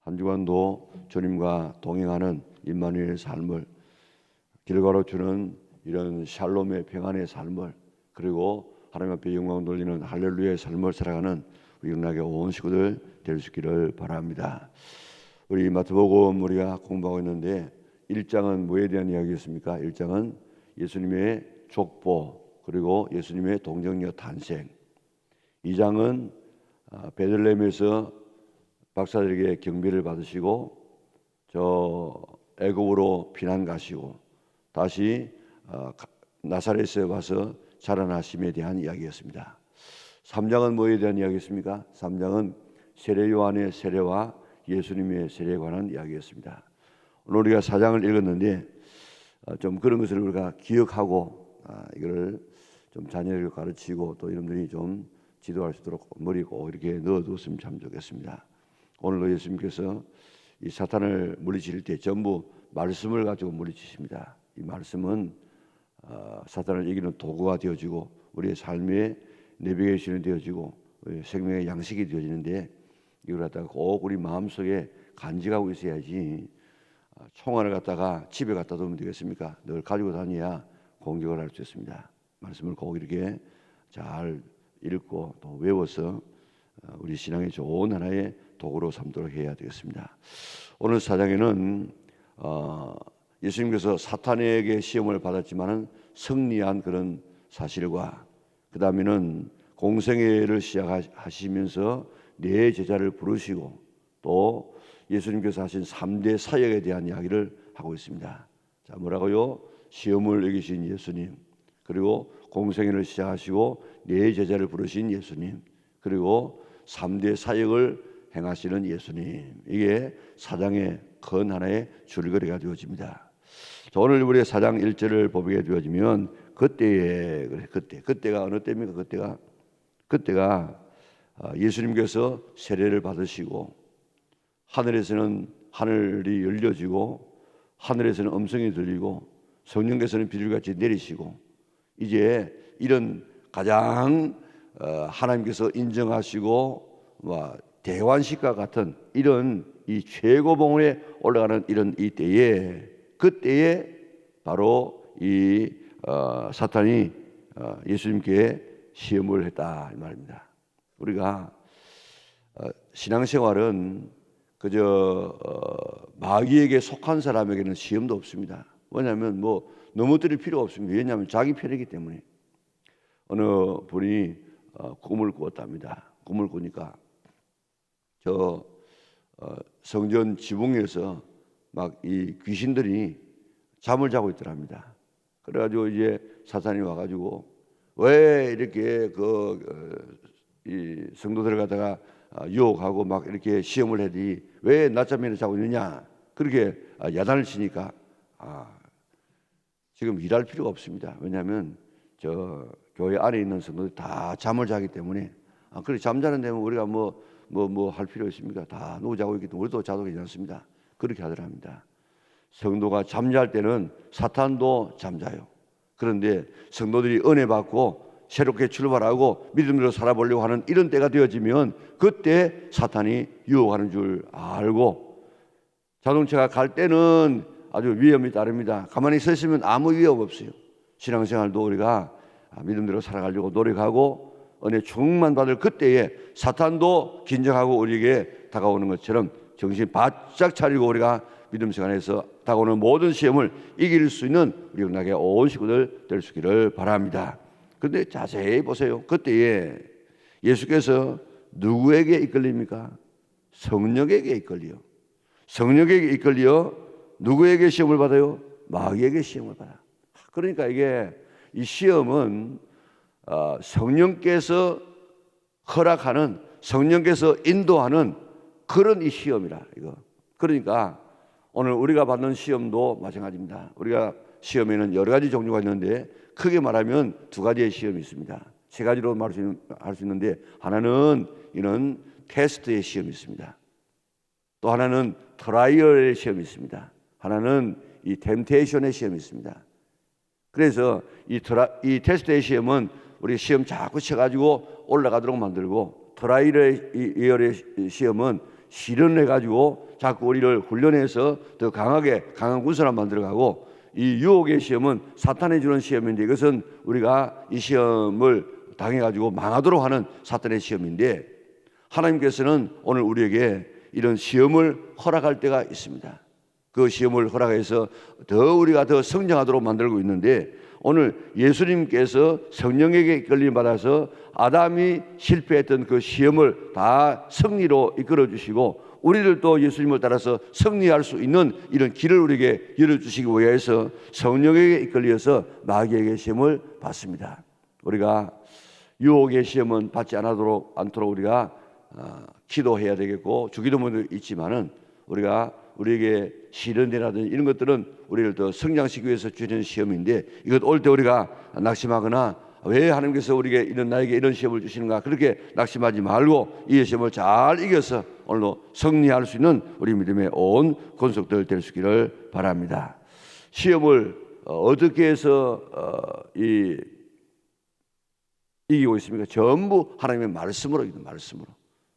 한 주간도 주님과 동행하는 임마누엘의 삶을, 길가로 주는 이런 샬롬의 평안의 삶을, 그리고 하나님 앞에 영광 돌리는 할렐루야의 삶을 살아가는 우리 영락의 온 식구들 될 수 있기를 바랍니다. 우리 마태복음 우리가 공부하고 있는데 1장은 뭐에 대한 이야기였습니까? 1장은 예수님의 족보, 그리고 예수님의 동정녀 탄생. 2장은 베들레헴에서 박사들에게 경배를 받으시고 저 애굽으로 피난 가시고 다시 나사렛에 와서 자라나심에 대한 이야기였습니다. 3장은 뭐에 대한 이야기였습니까? 3장은 세례 요한의 세례와 예수님의 세례에 관한 이야기였습니다. 오늘 우리가 4장을 읽었는데 좀 그런 것을 우리가 기억하고 이걸 좀 자녀에게 가르치고 또 여러분들이 좀 지도할 수 있도록 머리에 꼭 이렇게 넣어두었으면 참 좋겠습니다. 오늘도 예수님께서 이 사탄을 물리칠 때 전부 말씀을 가지고 물리치십니다. 이 말씀은 사탄을 이기는 도구가 되어지고 우리의 삶의 내비게이션이 되어지고 우리의 생명의 양식이 되어지는데, 이걸 갖다가 꼭 우리 마음속에 간직하고 있어야지 총알을 갖다가 집에 갖다 두면 되겠습니까? 늘 가지고 다녀야 공격을 할 수 있습니다. 말씀을 꼭 이렇게 잘 읽고 또 외워서 우리 신앙의 좋은 하나의 도구로 삼도록 해야 되겠습니다. 오늘 4장에는 예수님께서 사탄에게 시험을 받았지만은 승리한 그런 사실과, 그 다음에는 공생애를 시작하시면서 네 제자를 부르시고 또 예수님께서 하신 3대 사역에 대한 이야기를 하고 있습니다. 자, 뭐라고요? 시험을 이기신 예수님, 그리고 공생애를 시작하시고 네 제자를 부르신 예수님, 그리고 3대 사역을 행하시는 예수님. 이게 4장의 큰 하나의 줄거리가 되어집니다. 자, 오늘 우리의 4장 1절을 보게 되어지면 그때가 어느 때입니까? 그때가 예수님께서 세례를 받으시고 하늘에서는 하늘이 열려지고 하늘에서는 음성이 들리고 성령께서는 비둘기같이 내리시고, 이제 이런 가장 하나님께서 인정하시고 대환식과 같은 이런 이 최고봉에 올라가는 이런 이 때에, 그때에 바로 이 사탄이 예수님께 시험을 했다 이 말입니다. 우리가 신앙생활은 그저 마귀에게 속한 사람에게는 시험도 없습니다. 왜냐하면 넘어뜨릴 필요가 없습니다. 왜냐하면 자기 편이기 때문에. 어느 분이 꿈을 꾸었답니다. 꿈을 꾸니까 저 성전 지붕에서 막 이 귀신들이 잠을 자고 있더랍니다. 그래가지고 이제 사탄이 와가지고 왜 이렇게 이 성도들을 갖다가 유혹하고 막 이렇게 시험을 해도 왜 낮잠이나 자고 있느냐, 그렇게 야단을 치니까 지금 일할 필요가 없습니다. 왜냐하면 저 교회 안에 있는 성도들이 다 잠을 자기 때문에 그래 잠자는 데면 우리가 뭐 할 필요 있습니까? 다 누구 자고 있기 때문에 우리도 자도 괜찮습니다. 그렇게 하더랍니다. 성도가 잠잘 때는 사탄도 잠자요. 그런데 성도들이 은혜 받고 새롭게 출발하고 믿음으로 살아보려고 하는 이런 때가 되어지면 그때 사탄이 유혹하는 줄 알고, 자동차가 갈 때는 아주 위험이 따릅니다. 가만히 서 있으면 아무 위험 없어요. 신앙생활도 우리가 믿음대로 살아가려고 노력하고 은혜 충만 받을 그때에 사탄도 긴장하고 우리에게 다가오는 것처럼 정신 바짝 차리고 우리가 믿음 생활에서 다가오는 모든 시험을 이길 수 있는 우리 영락의 온 식구들 될 수 있기를 바랍니다. 그런데 자세히 보세요. 그때에 예수께서 누구에게 이끌립니까? 성령에게 이끌려. 성령에게 이끌려 누구에게 시험을 받아요? 마귀에게 시험을 받아. 그러니까 이게 이 시험은 성령께서 허락하는, 성령께서 인도하는 그런 이 시험이라 이거. 그러니까 오늘 우리가 받는 시험도 마찬가지입니다. 우리가 시험에는 여러 가지 종류가 있는데 크게 말하면 두 가지의 시험이 있습니다. 세 가지로 할 수 있는데, 하나는 이런 테스트의 시험이 있습니다. 또 하나는 트라이얼의 시험이 있습니다. 하나는 이 템테이션의 시험이 있습니다. 그래서 이 테스트의 시험은 우리 시험 자꾸 쳐가지고 올라가도록 만들고, 트라이얼의 시험은 실현을 해가지고 자꾸 우리를 훈련해서 더 강한 군사로 만들어가고, 이 유혹의 시험은 사탄이 주는 시험인데 이것은 우리가 이 시험을 당해가지고 망하도록 하는 사탄의 시험인데, 하나님께서는 오늘 우리에게 이런 시험을 허락할 때가 있습니다. 그 시험을 허락해서 더 우리가 더 성장하도록 만들고 있는데, 오늘 예수님께서 성령에게 이끌림 받아서 아담이 실패했던 그 시험을 다 승리로 이끌어 주시고, 우리들도 예수님을 따라서 승리할 수 있는 이런 길을 우리에게 열어주시기 위해서 성령에게 이끌려서 마귀에게 시험을 받습니다. 우리가 유혹의 시험은 받지 않도록 우리가 기도해야 되겠고, 주기도문도 있지만은 우리에게 시련이라든지 이런 것들은 우리를 더 성장시키기 위해서 주는 시험인데, 이것 올 때 우리가 낙심하거나 왜 하나님께서 나에게 이런 시험을 주시는가 그렇게 낙심하지 말고 이 시험을 잘 이겨서 오늘도 승리할 수 있는 우리 믿음의 온 권속들 될 수 있기를 바랍니다. 시험을 어떻게 해서 이기고 있습니까? 전부 하나님의 말씀으로 이기는, 말씀으로.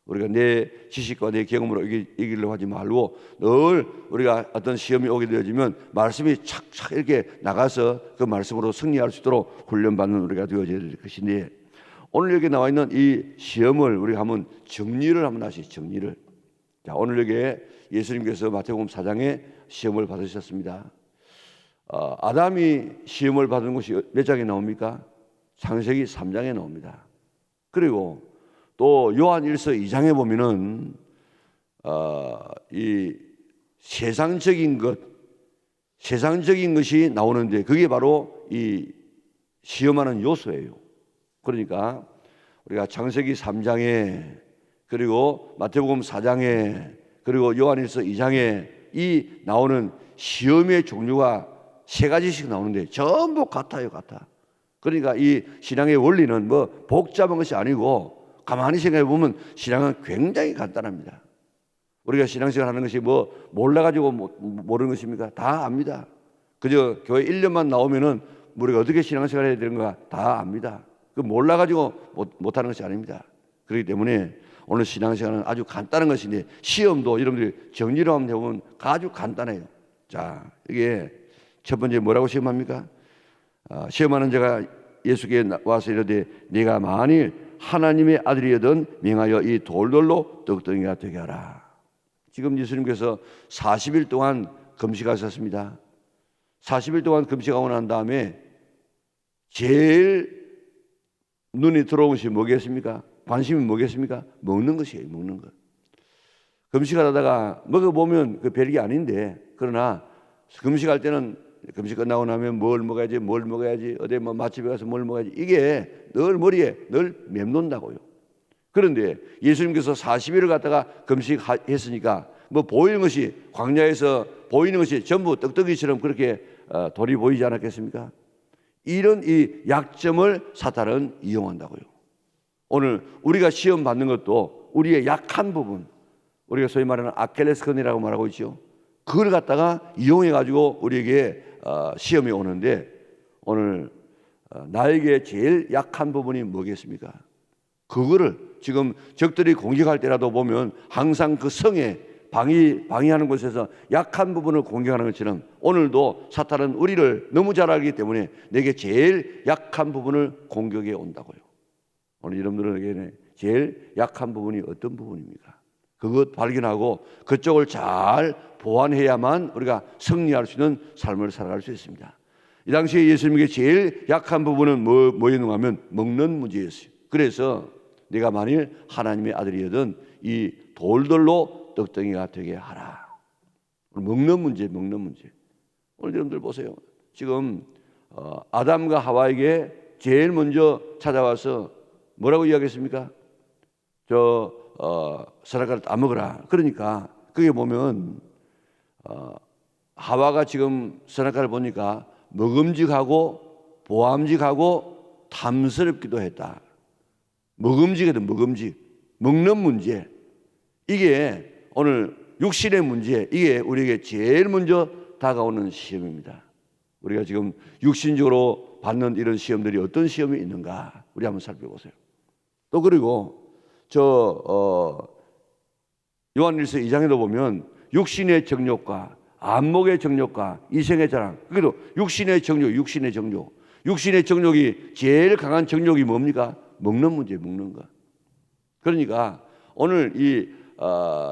우리가 내 지식과 내 경험으로 이기려고 하지 말고, 늘 우리가 어떤 시험이 오게 되어지면 말씀이 착착 이렇게 나가서 그 말씀으로 승리할 수 있도록 훈련받는 우리가 되어져야 될 것인데, 오늘 여기 나와 있는 이 시험을 우리가 한번 정리를 한번 하시죠. 정리를. 자, 오늘 여기 예수님께서 마태복음 4장에 시험을 받으셨습니다. 아담이 시험을 받은 것이 몇 장에 나옵니까? 창세기 3장에 나옵니다. 그리고 또 요한 1서 2장에 보면은 이 세상적인 것이 나오는데, 그게 바로 이 시험하는 요소예요. 그러니까 우리가 창세기 3장에, 그리고 마태복음 4장에, 그리고 요한 1서 2장에 이 나오는 시험의 종류가 3가지씩 나오는데 전부 같아요. 같아. 그러니까 이 신앙의 원리는 뭐 복잡한 것이 아니고, 가만히 생각해 보면 신앙은 굉장히 간단합니다. 우리가 신앙생활 하는 것이 뭐 몰라가지고 모르는 것입니까? 다 압니다. 그저 교회 1년만 나오면은 우리가 어떻게 신앙생활 해야 되는가 다 압니다. 그 몰라가지고 못하는 것이 아닙니다. 그렇기 때문에 오늘 신앙생활은 아주 간단한 것인데, 시험도 여러분들이 정리로 한번 해보면 아주 간단해요. 자, 이게 첫 번째 뭐라고 시험합니까? 시험하는 자가 예수께 와서 이르되 네가 만일 하나님의 아들이거든 명하여 이 돌돌로 떡덩이가 되게 하라. 지금 예수님께서 40일 동안 금식하셨습니다. 40일 동안 금식하고 난 다음에 제일 눈이 들어온 것이 뭐겠습니까? 관심이 뭐겠습니까? 먹는 것이에요. 먹는 것. 금식하다가 먹어보면 그 별게 아닌데, 그러나 금식할 때는 금식 끝나고 나면 뭘 먹어야지, 어디 뭐 맛집에 가서 뭘 먹어야지, 이게 늘 머리에 늘 맴돈다고요. 그런데 예수님께서 40일을 갖다가 금식했으니까 뭐 보이는 것이, 광야에서 보이는 것이 전부 떡떡이처럼 그렇게 돌이 보이지 않았겠습니까? 이런 이 약점을 사탄은 이용한다고요. 오늘 우리가 시험 받는 것도 우리의 약한 부분, 우리가 소위 말하는 아킬레스건이라고 말하고 있죠. 그걸 갖다가 이용해 가지고 우리에게 시험이 오는데, 오늘 나에게 제일 약한 부분이 뭐겠습니까? 그거를 지금 적들이 공격할 때라도 보면 항상 그 성에 방해하는 곳에서 약한 부분을 공격하는 것처럼, 오늘도 사탄은 우리를 너무 잘 알기 때문에 내게 제일 약한 부분을 공격해 온다고요. 오늘 여러분들에게 제일 약한 부분이 어떤 부분입니까? 그것 발견하고 그쪽을 잘 보완해야만 우리가 승리할 수 있는 삶을 살아갈 수 있습니다. 이 당시에 예수님에게 제일 약한 부분은 뭐였는가 하면 먹는 문제였어요. 그래서 네가 만일 하나님의 아들이거든 이 돌들로 떡덩이가 되게 하라. 먹는 문제. 오늘 여러분들 보세요. 지금 아담과 하와에게 제일 먼저 찾아와서 뭐라고 이야기했습니까? 선악과를 따먹으라. 그러니까 그게 보면 하와가 지금 선악과를 보니까 먹음직하고 보암직하고 탐스럽기도 했다. 먹음직, 먹는 문제. 이게 오늘 육신의 문제, 이게 우리에게 제일 먼저 다가오는 시험입니다. 우리가 지금 육신적으로 받는 이런 시험들이 어떤 시험이 있는가 우리 한번 살펴보세요. 또 그리고 요한일서 2장에도 보면 육신의 정욕과 안목의 정욕과 이생의 자랑, 그래도 육신의 정욕, 육신의 정욕이 제일 강한 정욕이 뭡니까? 먹는 문제, 먹는 것. 그러니까 오늘 이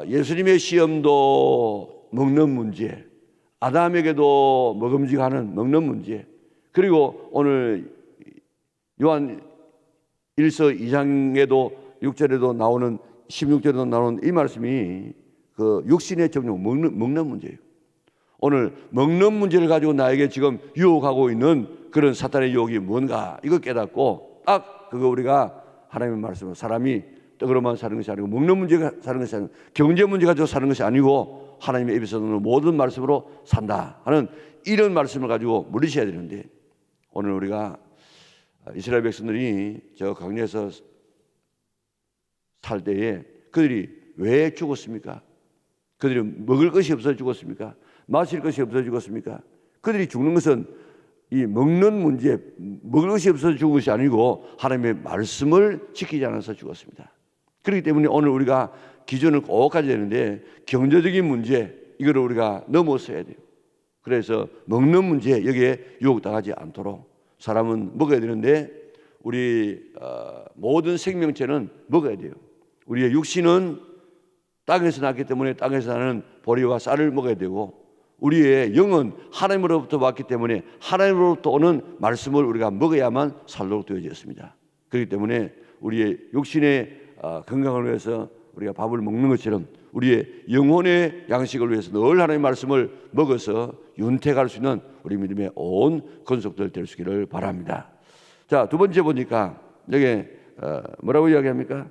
예수님의 시험도 먹는 문제, 아담에게도 먹음직하는 먹는 문제, 그리고 오늘 요한 1서 2장에도 6절에도 나오는 16절에도 나오는 이 말씀이 그 육신의 정욕, 먹는 문제예요. 오늘 먹는 문제를 가지고 나에게 지금 유혹하고 있는 그런 사탄의 유혹이 뭔가 이거 깨닫고 딱 그거 우리가 하나님의 말씀으로 사람이 떡으로만 사는 것이 아니고 먹는 문제가 사는 것이 아니고 경제 문제 가지고 사는 것이 아니고 하나님의 입에서 나오는 모든 말씀으로 산다 하는 이런 말씀을 가지고 물리셔야 되는데, 오늘 우리가 이스라엘 백성들이 저 광야에서 살 때에 그들이 왜 죽었습니까? 그들이 먹을 것이 없어 죽었습니까? 마실 것이 없어 죽었습니까? 그들이 죽는 것은 이 먹는 문제, 먹을 것이 없어서 죽은 것이 아니고 하나님의 말씀을 지키지 않아서 죽었습니다. 그렇기 때문에 오늘 우리가 기준을 꼭 가져야 되는데, 경제적인 문제 이거를 우리가 넘어서야 돼요. 그래서 먹는 문제 여기에 유혹당하지 않도록 사람은 먹어야 되는데, 우리 모든 생명체는 먹어야 돼요. 우리의 육신은 땅에서 났기 때문에 땅에서 나는 보리와 쌀을 먹어야 되고, 우리의 영은 하나님으로부터 왔기 때문에 하나님으로부터 오는 말씀을 우리가 먹어야만 살도록 되어졌습니다. 그렇기 때문에 우리의 육신의 건강을 위해서 우리가 밥을 먹는 것처럼 우리의 영혼의 양식을 위해서 늘 하나님의 말씀을 먹어서 윤택할 수 있는 우리 믿음의 온 권속들 될 수 있기를 바랍니다. 자, 두 번째 보니까 여기 뭐라고 이야기합니까?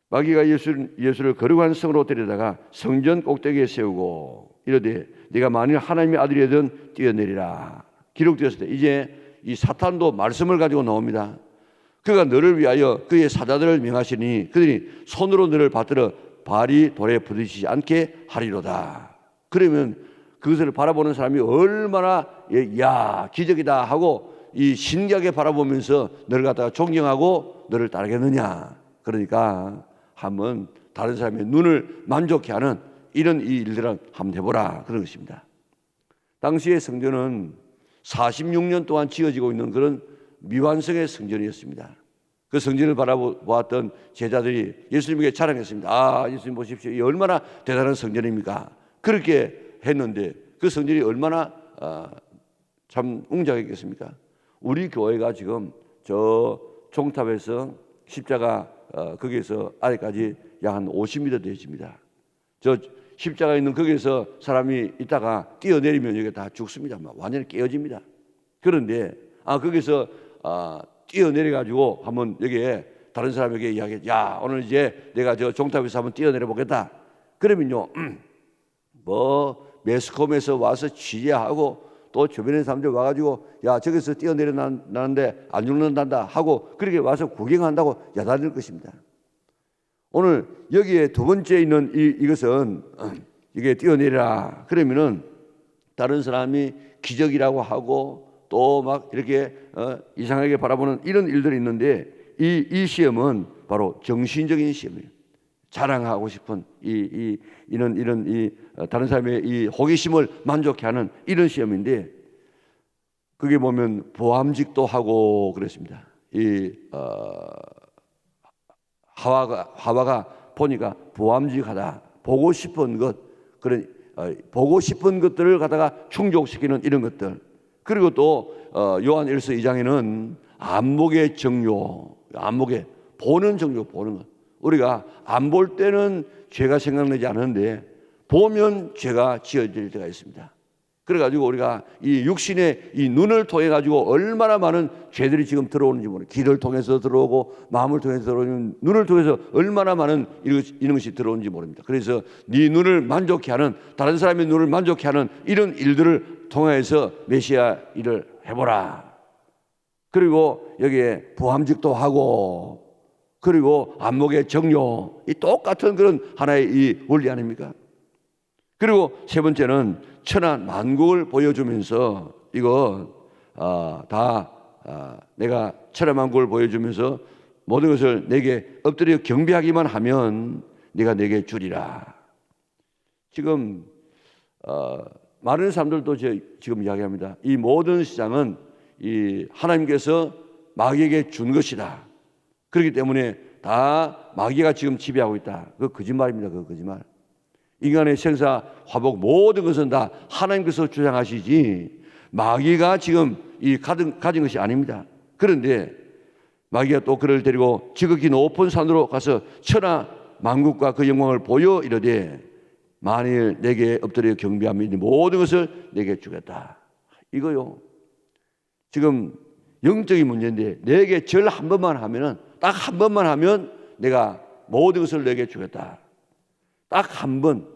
마귀가 예수를 거룩한 성으로 데려다가 성전 꼭대기에 세우고 이르되 네가 만일 하나님의 아들이든 뛰어내리라. 기록되었을 때 이제 이 사탄도 말씀을 가지고 나옵니다. 그가 너를 위하여 그의 사자들을 명하시니 그들이 손으로 너를 받들어 발이 돌에 부딪히지 않게 하리로다. 그러면 그것을 바라보는 사람이 얼마나 야 기적이다 하고 이 신기하게 바라보면서 너를 갖다가 존경하고 너를 따르겠느냐. 그러니까 한번 다른 사람의 눈을 만족해 하는 이런 이 일들을 한번 해보라 그런 것입니다. 당시의 성전은 46년 동안 지어지고 있는 그런 미완성의 성전이었습니다. 그 성전을 바라보았던 제자들이 예수님에게 자랑했습니다. 아, 예수님 보십시오. 이 얼마나 대단한 성전입니까? 그렇게 했는데 그 성전이 얼마나 참 웅장했겠습니까? 우리 교회가 지금 저 종탑에서 십자가 거기에서 아래까지 약 한 50m 되어집니다. 저 십자가 있는 거기에서 사람이 있다가 뛰어내리면 여기 다 죽습니다. 완전히 깨어집니다. 그런데 거기서 뛰어내려 가지고 한번 여기에 다른 사람에게 이야기해, 야 오늘 이제 내가 저 종탑에서 한번 뛰어내려 보겠다. 그러면요 뭐 매스컴에서 와서 취재하고 또 주변의 사람들 와가지고 야 저기서 뛰어내려 나는데 안 죽는단다 하고 그렇게 와서 구경한다고 야단일 것입니다. 오늘 여기에 두 번째 있는 이것은 이게 뛰어내리라 그러면은 다른 사람이 기적이라고 하고 또 막 이렇게 이상하게 바라보는 이런 일들이 있는데 이 시험은 바로 정신적인 시험이에요. 자랑하고 싶은 이런 다른 사람의 이 호기심을 만족해 하는 이런 시험인데, 그게 보면 보암직도 하고 그랬습니다. 하와가 보니까 보암직하다. 보고 싶은 것, 그런 보고 싶은 것들을 갖다가 충족시키는 이런 것들. 그리고 또 요한 1서 2장에는 안목의 정욕, 안목의 보는 정욕, 보는 것. 우리가 안 볼 때는 죄가 생각나지 않는데 보면 죄가 지어질 때가 있습니다. 그래가지고 우리가 이 육신의 이 눈을 통해 가지고 얼마나 많은 죄들이 지금 들어오는지 모르겠어요. 귀를 통해서 들어오고 마음을 통해서 들어오는, 눈을 통해서 얼마나 많은 이런 것이 들어오는지 모릅니다. 그래서 네 눈을 만족해 하는, 다른 사람의 눈을 만족해 하는 이런 일들을 통해서 메시아 일을 해보라. 그리고 여기에 부함직도 하고, 그리고 안목의 정욕, 이 똑같은 그런 하나의 이 원리 아닙니까? 그리고 세 번째는 천하 만국을 보여주면서 이거 내가 천하 만국을 보여주면서 모든 것을 내게 엎드려 경배하기만 하면 네가 내게 주리라. 지금 많은 사람들도 지금 이야기합니다. 이 모든 시장은 이 하나님께서 마귀에게 준 것이다. 그렇기 때문에 다 마귀가 지금 지배하고 있다. 그거 거짓말입니다. 그거 거짓말. 인간의 생사, 화복 모든 것은 다 하나님께서 주장하시지 마귀가 지금 이 가진 것이 아닙니다. 그런데 마귀가 또 그를 데리고 지극히 높은 산으로 가서 천하 만국과 그 영광을 보여 이르되 만일 내게 엎드려 경배하면 이 모든 것을 내게 주겠다. 이거요. 지금 영적인 문제인데 내게 절 한 번만 하면은 딱 한 번만 하면 내가 모든 것을 내게 주겠다. 딱 한 번.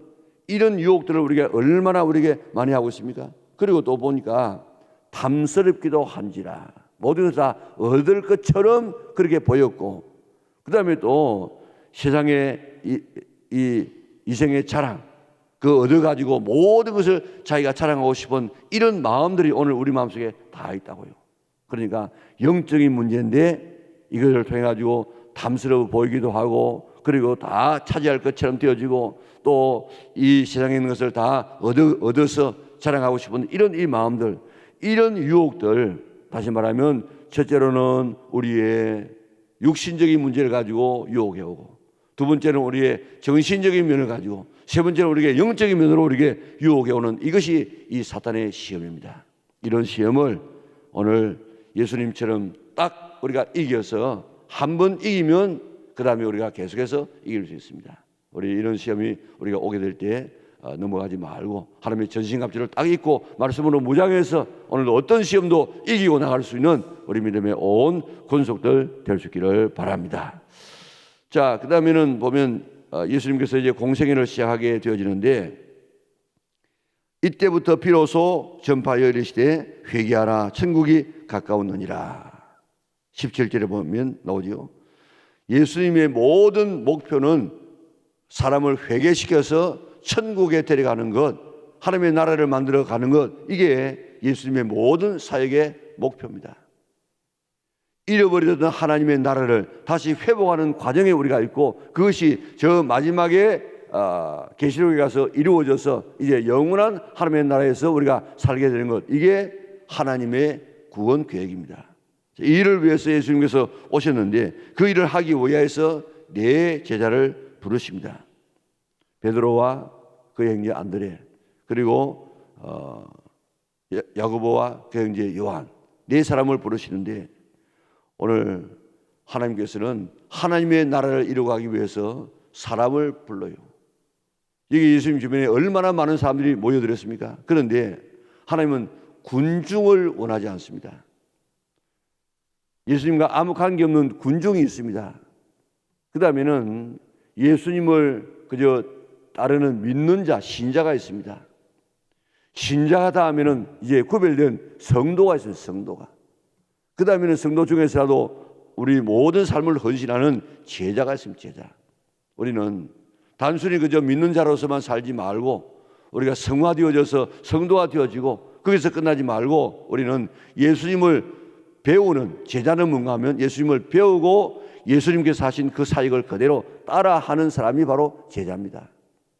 이런 유혹들을 우리가 얼마나 우리에게 많이 하고 있습니까? 그리고 또 보니까 탐스럽기도 한지라. 모든 것을 다 얻을 것처럼 그렇게 보였고, 그 다음에 또 세상의 이생의 자랑, 그 얻어가지고 모든 것을 자기가 자랑하고 싶은 이런 마음들이 오늘 우리 마음속에 다 있다고요. 그러니까 영적인 문제인데 이것을 통해 가지고 탐스러워 보이기도 하고, 그리고 다 차지할 것처럼 되어지고, 또 이 세상에 있는 것을 다 얻어서 자랑하고 싶은 이런 이 마음들, 이런 유혹들, 다시 말하면 첫째로는 우리의 육신적인 문제를 가지고 유혹해 오고, 두 번째는 우리의 정신적인 면을 가지고, 세 번째는 우리의 영적인 면으로 우리에게 유혹해 오는 이것이 이 사탄의 시험입니다. 이런 시험을 오늘 예수님처럼 딱 우리가 이겨서 한 번 이기면 그 다음에 우리가 계속해서 이길 수 있습니다. 우리 이런 시험이 우리가 오게 될 때 넘어가지 말고 하나님의 전신갑주를 딱 입고 말씀으로 무장해서 오늘도 어떤 시험도 이기고 나갈 수 있는 우리 믿음의 온 권속들 될 수 있기를 바랍니다. 자, 그 다음에는 보면 예수님께서 이제 공생애를 시작하게 되어지는데, 이때부터 비로소 전파하여 이르시되 회개하라 천국이 가까웠느니라. 17절에 보면 나오지요. 예수님의 모든 목표는 사람을 회개시켜서 천국에 데려가는 것, 하나님의 나라를 만들어 가는 것, 이게 예수님의 모든 사역의 목표입니다. 잃어버리던 하나님의 나라를 다시 회복하는 과정에 우리가 있고, 그것이 저 마지막에 계시록에 가서 이루어져서 이제 영원한 하나님의 나라에서 우리가 살게 되는 것, 이게 하나님의 구원 계획입니다. 이 일을 위해서 예수님께서 오셨는데 그 일을 하기 위해서 네 제자를 부르십니다. 베드로와 그의 형제 안드레, 그리고 야고보와 그의 형제 요한, 네 사람을 부르시는데, 오늘 하나님께서는 하나님의 나라를 이루어가기 위해서 사람을 불러요. 여기 예수님 주변에 얼마나 많은 사람들이 모여들었습니까? 그런데 하나님은 군중을 원하지 않습니다. 예수님과 아무 관계없는 군중이 있습니다. 그 다음에는 예수님을 그저 따르는 믿는 자, 신자가 있습니다. 신자가 다음에는 이제 구별된 성도가 있어요. 성도가. 그 다음에는 성도 중에서라도 우리 모든 삶을 헌신하는 제자가 있습니다. 제자. 우리는 단순히 그저 믿는 자로서만 살지 말고 우리가 성화되어져서 성도가 되어지고 거기서 끝나지 말고 우리는 예수님을 배우는, 제자는 뭔가 하면 예수님을 배우고 예수님께서 하신 그 사역을 그대로 따라하는 사람이 바로 제자입니다.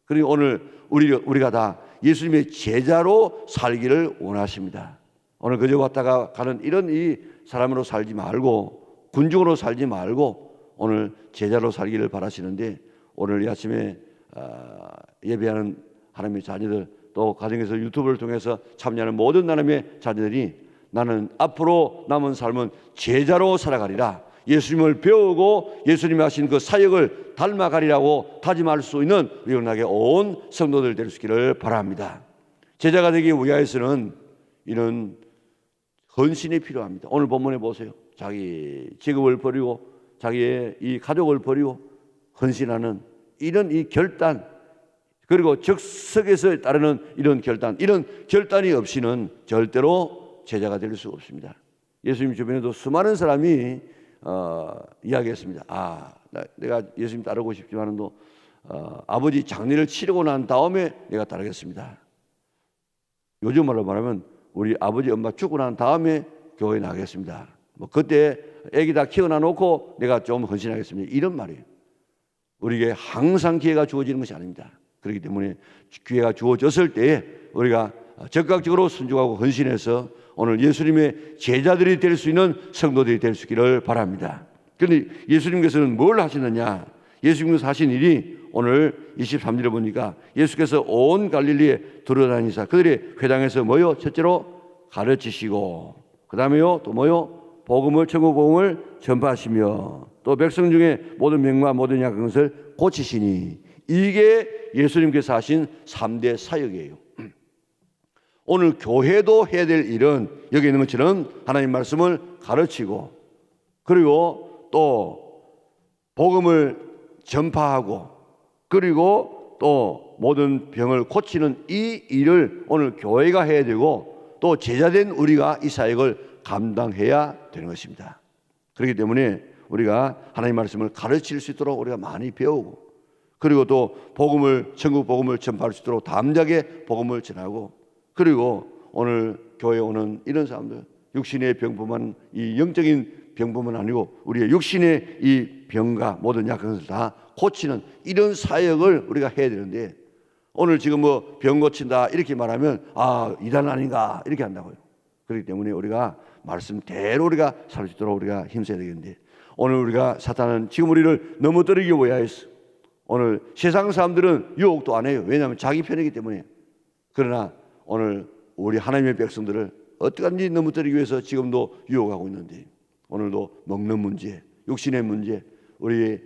그리고 오늘 우리가 다 예수님의 제자로 살기를 원하십니다. 오늘 그저 왔다가 가는 이런 이 사람으로 살지 말고, 군중으로 살지 말고 오늘 제자로 살기를 바라시는데, 오늘 이 아침에 예배하는 하나님의 자녀들, 또 가정에서 유튜브를 통해서 참여하는 모든 하나님의 자녀들이 나는 앞으로 남은 삶은 제자로 살아가리라, 예수님을 배우고 예수님이 하신 그 사역을 닮아가리라고 다짐할 수 있는 우리 온 성도들 될 수 있기를 바랍니다. 제자가 되기 위해서는 이런 헌신이 필요합니다. 오늘 본문에 보세요. 자기 직업을 버리고 자기의 이 가족을 버리고 헌신하는 이런 이 결단, 그리고 적석에서 따르는 이런 결단이 없이는 절대로 제자가 될 수 없습니다. 예수님 주변에도 수많은 사람이 이야기했습니다. 내가 예수님 따르고 싶지만도 아버지 장례를 치르고 난 다음에 내가 따르겠습니다. 요즘 말로 말하면 우리 아버지 엄마 죽고 난 다음에 교회에 나가겠습니다. 그때 애기 다 키워놔 놓고 내가 좀 헌신하겠습니다. 이런 말이에요. 우리에게 항상 기회가 주어지는 것이 아닙니다. 그렇기 때문에 기회가 주어졌을 때에 우리가 적극적으로 순종하고 헌신해서 오늘 예수님의 제자들이 될 수 있는 성도들이 될 수 있기를 바랍니다. 그런데 예수님께서는 뭘 하시느냐? 예수님께서 하신 일이 오늘 23절에 보니까 예수께서 온 갈릴리에 돌아다니사 그들의 회당에서 뭐요? 첫째로 가르치시고, 그 다음에요 또 뭐요? 천국 복음을 전파하시며, 또 백성 중에 모든 병과 모든 약한 것을 고치시니, 이게 예수님께서 하신 3대 사역이에요. 오늘 교회도 해야 될 일은 여기 있는 것처럼 하나님 말씀을 가르치고, 그리고 또 복음을 전파하고, 그리고 또 모든 병을 고치는 이 일을 오늘 교회가 해야 되고, 또 제자된 우리가 이 사역을 감당해야 되는 것입니다. 그렇기 때문에 우리가 하나님 말씀을 가르칠 수 있도록 우리가 많이 배우고, 그리고 또 천국 복음을 전파할 수 있도록 담대하게 복음을 전하고, 그리고 오늘 교회에 오는 이런 사람들, 육신의 병뿐만, 이 영적인 병뿐만 아니고 우리의 육신의 이 병과 모든 약한 것을 다 고치는 이런 사역을 우리가 해야 되는데, 오늘 지금 뭐 병 고친다 이렇게 말하면 이단 아닌가 이렇게 한다고요. 그렇기 때문에 우리가 말씀대로 우리가 살 수 있도록 우리가 힘써야 되겠는데, 오늘 우리가 사탄은 지금 우리를 넘어뜨리기 위하여서 오늘 세상 사람들은 유혹도 안 해요. 왜냐하면 자기 편이기 때문에. 그러나 오늘 우리 하나님의 백성들을 어떻게든지 넘어뜨리기 위해서 지금도 유혹하고 있는데, 오늘도 먹는 문제, 육신의 문제, 우리의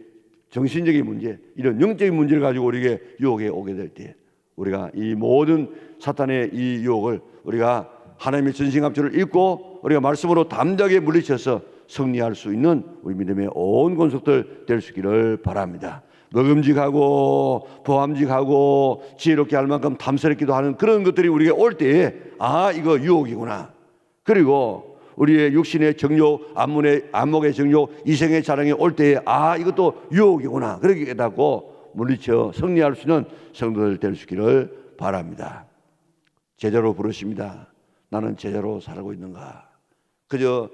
정신적인 문제, 이런 영적인 문제를 가지고 우리에게 유혹에 오게 될 때, 우리가 이 모든 사탄의 이 유혹을 우리가 하나님의 전신갑주를 입고 우리가 말씀으로 담대하게 물리쳐서 승리할 수 있는 우리 믿음의 온 권속들 될 수 있기를 바랍니다. 먹음직하고 보암직하고 지혜롭게 할 만큼 탐스럽기도 하는 그런 것들이 우리에게 올 때에 이거 유혹이구나. 그리고 우리의 육신의 정욕, 안목의 정욕, 이생의 자랑이 올 때에 이것도 유혹이구나. 그렇게 깨닫고 물리쳐 승리할 수 있는 성도들 될 수 있기를 바랍니다. 제자로 부르십니다. 나는 제자로 살고 있는가? 그저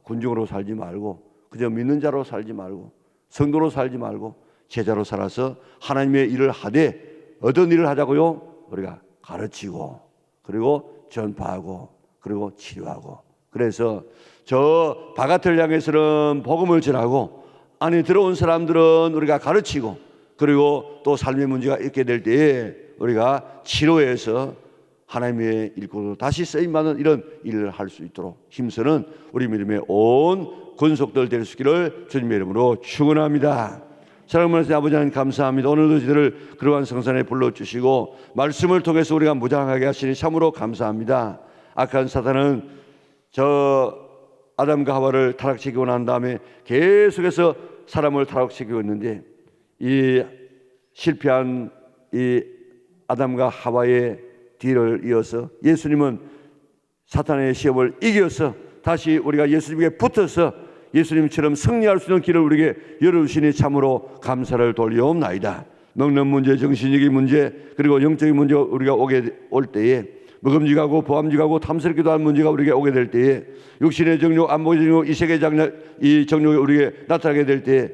군중으로 살지 말고, 그저 믿는 자로 살지 말고, 성도로 살지 말고 제자로 살아서 하나님의 일을 하되, 어떤 일을 하자고요? 우리가 가르치고, 그리고 전파하고, 그리고 치료하고. 그래서 저 바깥을 향해서는 복음을 전하고, 안에 들어온 사람들은 우리가 가르치고, 그리고 또 삶의 문제가 있게 될 때에 우리가 치료해서 하나님의 일꾼으로 다시 쓰임받는 이런 일을 할 수 있도록 힘쓰는 우리 믿음의 온 권속들 될 수 있기를 주님의 이름으로 축원합니다. 사랑하는 아버지 하나님 감사합니다. 오늘도 저희들을 그러한 성산에 불러주시고 말씀을 통해서 우리가 무장하게 하시니 참으로 감사합니다. 악한 사탄은 저 아담과 하와를 타락시키고 난 다음에 계속해서 사람을 타락시키고 있는데, 이 실패한 이 아담과 하와의 뒤를 이어서 예수님은 사탄의 시험을 이겨서 다시 우리가 예수님께 붙어서 예수님처럼 승리할 수 있는 길을 우리에게 열어주시니 참으로 감사를 돌리옵나이다. 먹는 문제, 정신적인 문제, 그리고 영적인 문제가 우리가 올 때에, 먹음직하고 보암직하고 탐스럽기도 한 문제가 우리에게 오게 될 때에, 육신의 정욕, 안목의 정욕, 이 세계의 이 정욕이 우리에게 나타나게 될 때에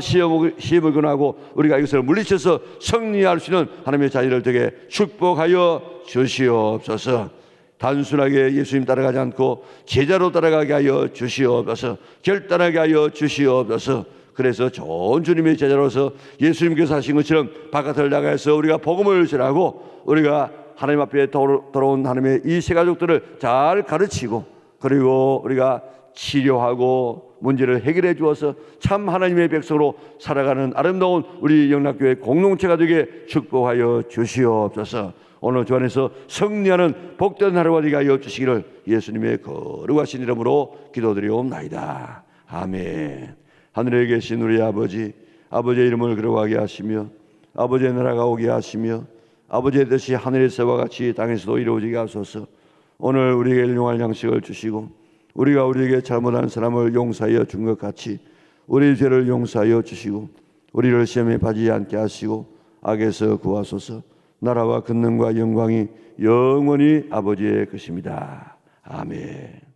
시험을 권하고 우리가 이것을 물리쳐서 승리할 수 있는 하나님의 자녀를 되게 축복하여 주시옵소서. 단순하게 예수님 따라가지 않고 제자로 따라가게 하여 주시옵소서. 결단하게 하여 주시옵소서. 그래서 좋은 주님의 제자로서 예수님께서 하신 것처럼 바깥을 나가서 우리가 복음을 전하고, 우리가 하나님 앞에 돌아온 하나님의 이 세 가족들을 잘 가르치고, 그리고 우리가 치료하고 문제를 해결해 주어서 참 하나님의 백성으로 살아가는 아름다운 우리 영락교회 공동체가 되게 축복하여 주시옵소서. 오늘 주 안에서 승리하는 복된 하루가 되게 하여 주시기를 예수님의 거룩하신 이름으로 기도드리옵나이다. 아멘. 하늘에 계신 우리 아버지의 이름을 거룩하게 하시며 아버지의 나라가 오게 하시며 아버지의 뜻이 하늘에서와 같이 땅에서도 이루어지게 하소서. 오늘 우리에게 일용할 양식을 주시고, 우리가 우리에게 잘못한 사람을 용서하여 준 것 같이 우리 죄를 용서하여 주시고, 우리를 시험에 빠지지 않게 하시고 악에서 구하소서. 나라와 권능과 영광이 영원히 아버지의 것입니다. 아멘.